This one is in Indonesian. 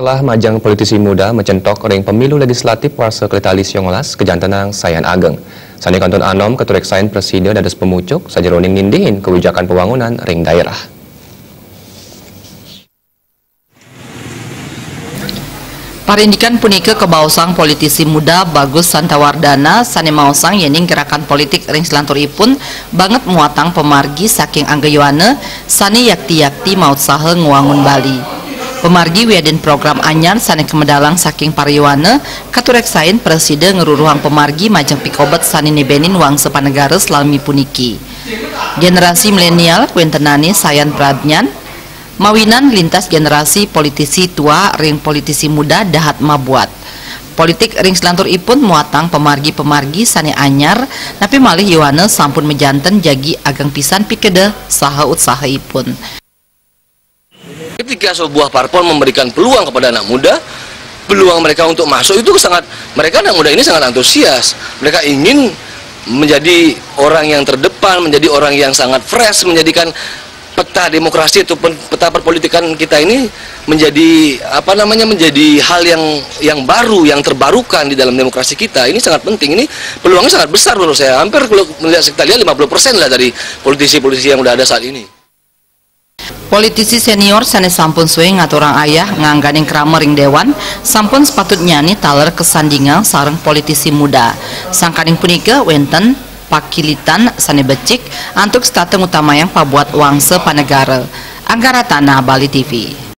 Setelah majang politisi muda mencentok ring pemilu legislatif warsa Kelitalis Yonglas kejantanang Sayan Ageng. Sani Kantun Anom keturek sain presiden dados pemucuk sajeroning nindihin kebijakan pembangunan ring daerah. Parindikan punika kebausang politisi muda Bagus Santawardana sani mausang yening gerakan politik ring selanturipun banget muatang pemargi saking anggeyoane sani yakti-yakti maut sahe nguangun Bali. Pemargi wiaden program anyar sani kemedalang saking pariwana katurek sain presiden ngeruruhang pemargi majeng pikobet sani nebenin wang sepanegara selami puniki. Generasi milenial kuentenani sayan pradnyan mawinan lintas generasi politisi tua ring politisi muda dahat mabuat. Politik ring selantur ipun muatang pemargi-pemargi sani anyar tapi malih yuane sampun mejanten jagi agang pisan pikede saha utsaha ipun. Ketika sebuah parpol memberikan peluang kepada anak muda, peluang mereka untuk masuk itu mereka anak muda ini sangat antusias. Mereka ingin menjadi orang yang terdepan, menjadi orang yang sangat fresh, menjadikan peta demokrasi ataupun peta perpolitikan kita ini menjadi menjadi hal yang baru, yang terbarukan di dalam demokrasi kita. Ini sangat penting. Ini peluangnya sangat besar menurut saya. Hampir kalau melihat kita lihat 50% lah dari politisi-politisi yang udah ada saat ini. Politisi senior sanes sampun suwe ngaturang ayah ngangganing kramering dewan sampun sepatutnya nih taler kesandingan sareng politisi muda. Sangkaning punika wenten pakilitan sane becik antuk stateng utama yang pabuat wangse panegara. Anggaratana Bali TV.